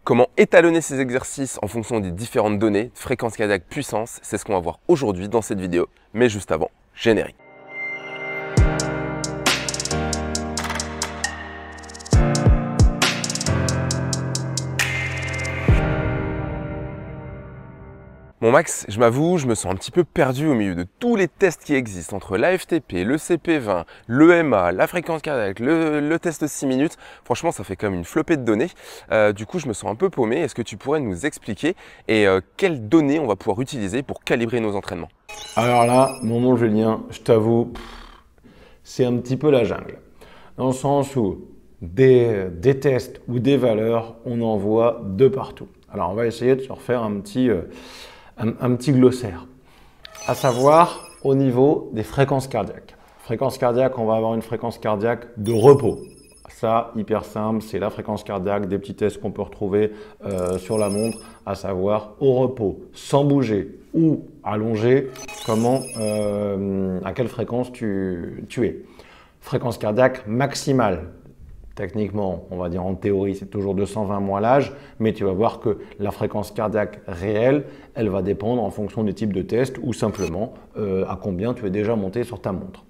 Comment étalonner ces exercices en fonction des différentes données, fréquence cardiaque, puissance, c'est ce qu'on va voir aujourd'hui dans cette vidéo. Mais juste avant, générique. Bon Max, je m'avoue, je me sens un petit peu perdu au milieu de tous les tests qui existent entre l'AFTP, le CP20, l'EMA, la fréquence cardiaque, le test 6 minutes. Franchement, ça fait comme une flopée de données. Du coup, je me sens un peu paumé. Est-ce que tu pourrais nous expliquer quelles données on va pouvoir utiliser pour calibrer nos entraînements? Alors là, mon Julien, je t'avoue, c'est un petit peu la jungle. Dans le sens où des tests ou des valeurs, on en voit de partout. Alors, on va essayer de se refaire un petit glossaire, à savoir au niveau des fréquences cardiaques. Fréquence cardiaque, on va avoir une fréquence cardiaque de repos. Ça, hyper simple, c'est la fréquence cardiaque, des petits tests qu'on peut retrouver sur la montre, à savoir au repos, sans bouger ou allongé, à quelle fréquence tu es. Fréquence cardiaque maximale. Techniquement, on va dire en théorie, c'est toujours 220 moins l'âge, mais tu vas voir que la fréquence cardiaque réelle, elle va dépendre en fonction du type de test ou simplement à combien tu es déjà monté sur ta montre.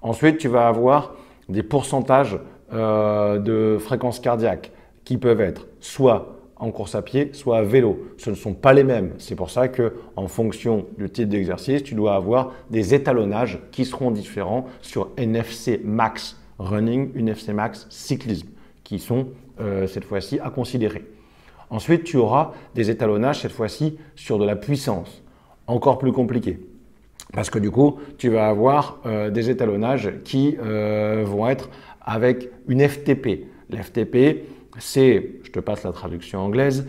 Ensuite, tu vas avoir des pourcentages de fréquence cardiaque qui peuvent être soit en course à pied, soit à vélo. Ce ne sont pas les mêmes. C'est pour ça qu'en fonction du type d'exercice, tu dois avoir des étalonnages qui seront différents sur NFC Max Running, NFC Max Cyclisme, qui sont cette fois-ci à considérer. Ensuite, tu auras des étalonnages cette fois-ci sur de la puissance, encore plus compliqué. Parce que du coup, tu vas avoir des étalonnages qui vont être avec une FTP. L'FTP, c'est, je te passe la traduction anglaise,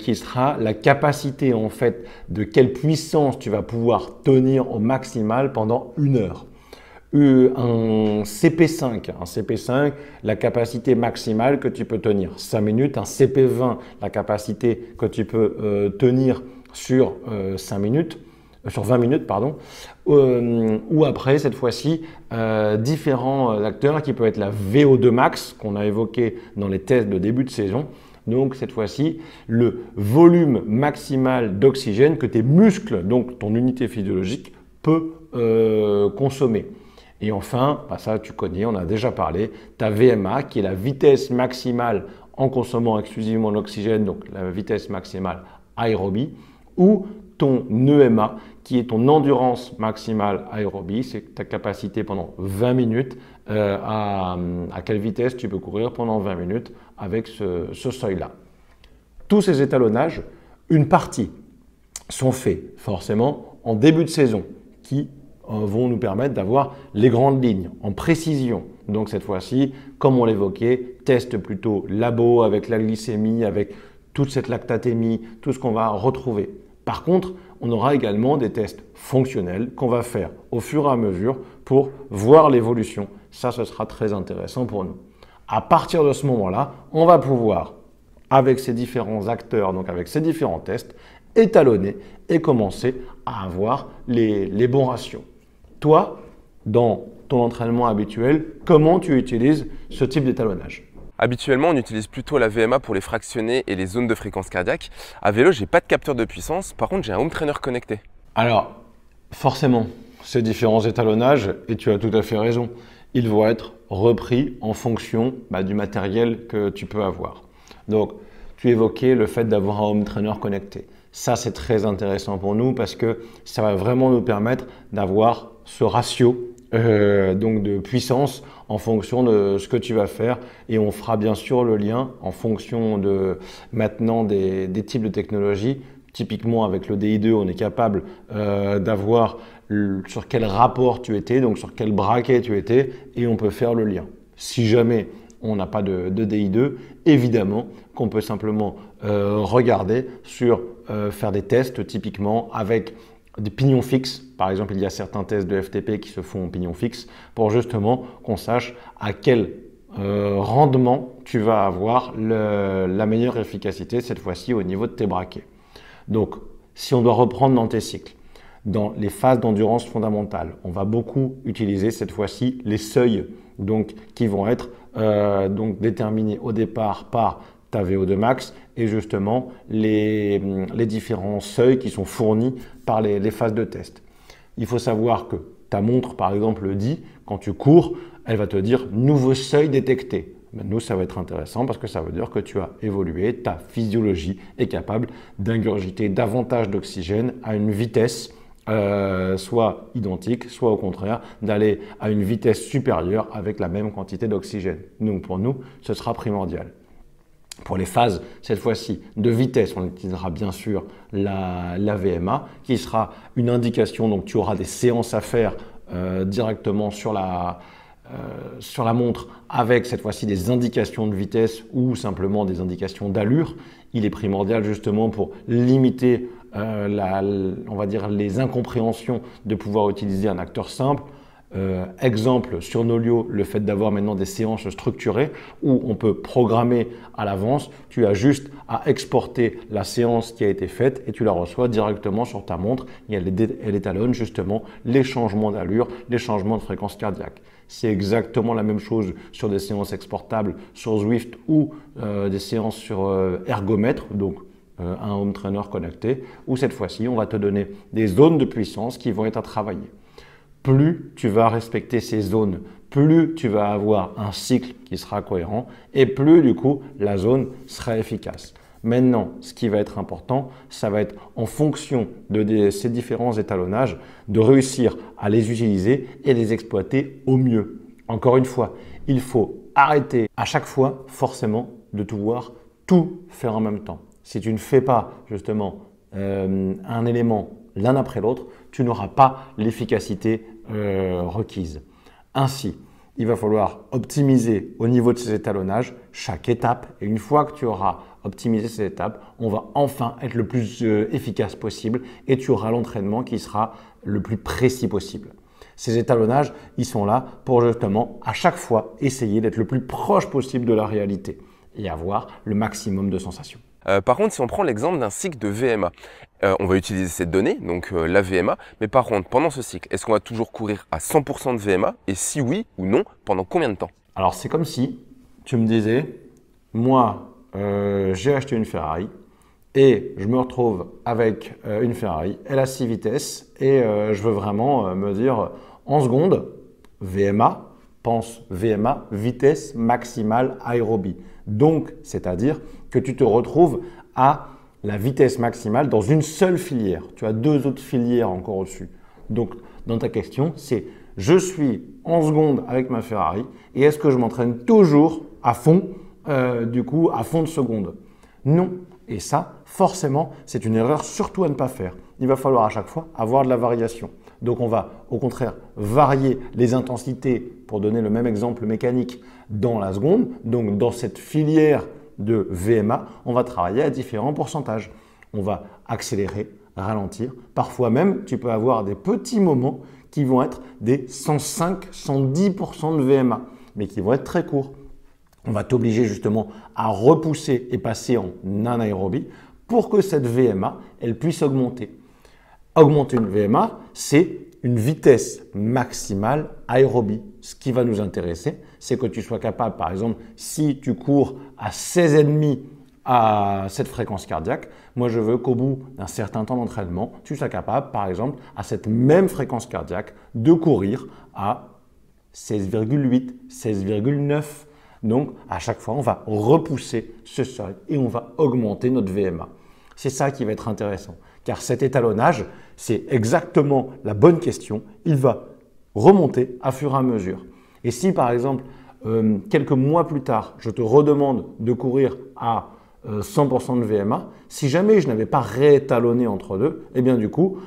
qui sera la capacité en fait de quelle puissance tu vas pouvoir tenir au maximal pendant 1 heure. Un CP5, la capacité maximale que tu peux tenir 5 minutes, un CP20, la capacité que tu peux tenir sur 20 minutes, pardon. Ou après, cette fois-ci, différents acteurs qui peuvent être la VO2 max qu'on a évoqué dans les tests de début de saison. Donc cette fois-ci, le volume maximal d'oxygène que tes muscles, donc ton unité physiologique, peut consommer. Et enfin, ça tu connais, on a déjà parlé, ta VMA qui est la vitesse maximale en consommant exclusivement l'oxygène, donc la vitesse maximale aérobie, ou ton EMA qui est ton endurance maximale aérobie, c'est ta capacité pendant 20 minutes, à quelle vitesse tu peux courir pendant 20 minutes avec ce seuil-là. Tous ces étalonnages, une partie sont faits forcément en début de saison qui vont nous permettre d'avoir les grandes lignes en précision. Donc cette fois-ci, comme on l'évoquait, test plutôt labo avec la glycémie, avec toute cette lactatémie, tout ce qu'on va retrouver. Par contre, on aura également des tests fonctionnels qu'on va faire au fur et à mesure pour voir l'évolution. Ça, ce sera très intéressant pour nous. À partir de ce moment-là, on va pouvoir, avec ces différents acteurs, donc avec ces différents tests, étalonner et commencer à avoir les bons ratios. Toi, dans ton entraînement habituel, comment tu utilises ce type d'étalonnage? Habituellement, on utilise plutôt la VMA pour les fractionnés et les zones de fréquence cardiaque. À vélo, j'ai pas de capteur de puissance. Par contre, j'ai un home trainer connecté. Alors, forcément, ces différents étalonnages, et tu as tout à fait raison, ils vont être repris en fonction du matériel que tu peux avoir. Donc, tu évoquais le fait d'avoir un home trainer connecté. Ça, c'est très intéressant pour nous parce que ça va vraiment nous permettre d'avoir ce ratio donc de puissance en fonction de ce que tu vas faire, et on fera bien sûr le lien en fonction de maintenant des types de technologies. Typiquement avec le DI2, on est capable d'avoir sur quel rapport tu étais, donc sur quel braquet tu étais, et on peut faire le lien. Si jamais on n'a pas de DI2, évidemment qu'on peut simplement regarder sur faire des tests typiquement avec des pignons fixes. Par exemple, il y a certains tests de FTP qui se font en pignon fixe pour justement qu'on sache à quel rendement tu vas avoir la meilleure efficacité cette fois-ci au niveau de tes braquets. Donc, si on doit reprendre dans tes cycles, dans les phases d'endurance fondamentale, on va beaucoup utiliser cette fois-ci les seuils donc, qui vont être donc déterminés au départ par ta VO2 max et justement les différents seuils qui sont fournis par les phases de test. Il faut savoir que ta montre, par exemple, le dit, quand tu cours, elle va te dire « nouveau seuil détecté ». Nous, ça va être intéressant parce que ça veut dire que tu as évolué, ta physiologie est capable d'ingurgiter davantage d'oxygène à une vitesse soit identique, soit au contraire d'aller à une vitesse supérieure avec la même quantité d'oxygène. Donc pour nous, ce sera primordial. Pour les phases, cette fois-ci, de vitesse, on utilisera bien sûr la VMA qui sera une indication, donc tu auras des séances à faire directement sur la montre avec cette fois-ci des indications de vitesse ou simplement des indications d'allure. Il est primordial justement pour limiter on va dire les incompréhensions de pouvoir utiliser un acteur simple. Exemple sur Nolio, le fait d'avoir maintenant des séances structurées où on peut programmer à l'avance. Tu as juste à exporter la séance qui a été faite et tu la reçois directement sur ta montre et elle étalonne justement les changements d'allure, les changements de fréquence cardiaque. C'est exactement la même chose sur des séances exportables sur Zwift ou des séances sur ergomètre, donc un home trainer connecté, où cette fois-ci on va te donner des zones de puissance qui vont être à travailler. Plus tu vas respecter ces zones, plus tu vas avoir un cycle qui sera cohérent et plus du coup la zone sera efficace. Maintenant, ce qui va être important, ça va être en fonction de ces différents étalonnages, de réussir à les utiliser et les exploiter au mieux. Encore une fois, il faut arrêter à chaque fois forcément de pouvoir tout faire en même temps. Si tu ne fais pas justement un élément l'un après l'autre, tu n'auras pas l'efficacité requise. Ainsi, il va falloir optimiser au niveau de ces étalonnages chaque étape. Et une fois que tu auras optimisé ces étapes, on va enfin être le plus efficace possible et tu auras l'entraînement qui sera le plus précis possible. Ces étalonnages, ils sont là pour justement à chaque fois essayer d'être le plus proche possible de la réalité et avoir le maximum de sensations. Par contre, si on prend l'exemple d'un cycle de VMA, on va utiliser cette donnée, donc la VMA, mais par contre, pendant ce cycle, est-ce qu'on va toujours courir à 100% de VMA? Et si oui ou non, pendant combien de temps? Alors, c'est comme si tu me disais, moi, j'ai acheté une Ferrari et je me retrouve avec une Ferrari, elle a 6 vitesses et je veux vraiment me dire en seconde, VMA, pense VMA, vitesse maximale aérobie. Donc, c'est-à-dire que tu te retrouves à la vitesse maximale dans une seule filière. Tu as 2 autres filières encore au-dessus. Donc, dans ta question, c'est je suis en seconde avec ma Ferrari et est-ce que je m'entraîne toujours à fond, à fond de seconde? Non. Et ça, forcément, c'est une erreur surtout à ne pas faire. Il va falloir à chaque fois avoir de la variation. Donc, on va au contraire varier les intensités, pour donner le même exemple mécanique, dans la seconde. Donc, dans cette filière de VMA, on va travailler à différents pourcentages. On va accélérer, ralentir. Parfois même, tu peux avoir des petits moments qui vont être des 105, 110% de VMA, mais qui vont être très courts. On va t'obliger justement à repousser et passer en anaérobie pour que cette VMA, elle puisse augmenter. Augmenter une VMA, c'est une vitesse maximale aérobie. Ce qui va nous intéresser, c'est que tu sois capable, par exemple, si tu cours à 16,5 à cette fréquence cardiaque, moi je veux qu'au bout d'un certain temps d'entraînement, tu sois capable, par exemple, à cette même fréquence cardiaque, de courir à 16,8, 16,9. Donc, à chaque fois, on va repousser ce seuil et on va augmenter notre VMA. C'est ça qui va être intéressant, car cet étalonnage, c'est exactement la bonne question. Il va remonter à fur et à mesure. Et si, par exemple, quelques mois plus tard, je te redemande de courir à 100% de VMA, si jamais je n'avais pas réétalonné entre deux, eh bien du coup,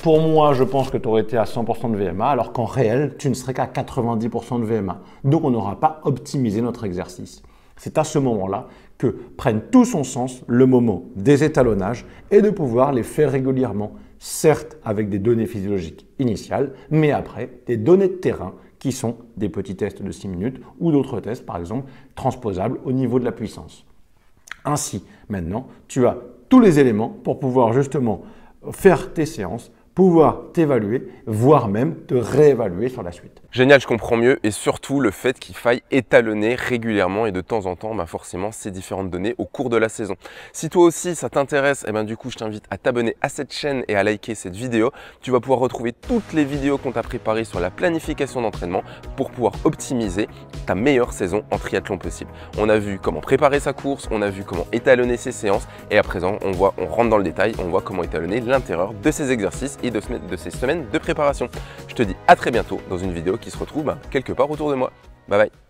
pour moi, je pense que tu aurais été à 100% de VMA, alors qu'en réel, tu ne serais qu'à 90% de VMA. Donc, on n'aura pas optimisé notre exercice. C'est à ce moment-là que prenne tout son sens le moment des étalonnages et de pouvoir les faire régulièrement, certes avec des données physiologiques initiales, mais après des données de terrain qui sont des petits tests de 6 minutes ou d'autres tests, par exemple, transposables au niveau de la puissance. Ainsi, maintenant, tu as tous les éléments pour pouvoir justement faire tes séances, pouvoir t'évaluer, voire même te réévaluer sur la suite. Génial, je comprends mieux et surtout le fait qu'il faille étalonner régulièrement et de temps en temps forcément ces différentes données au cours de la saison. Si toi aussi ça t'intéresse, du coup je t'invite à t'abonner à cette chaîne et à liker cette vidéo. Tu vas pouvoir retrouver toutes les vidéos qu'on t'a préparées sur la planification d'entraînement pour pouvoir optimiser ta meilleure saison en triathlon possible. On a vu comment préparer sa course, on a vu comment étalonner ses séances et à présent on rentre dans le détail, on voit comment étalonner l'intérieur de ces exercices et de ces semaines de préparation. Je te dis à très bientôt dans une vidéo qui se retrouve quelque part autour de moi. Bye bye.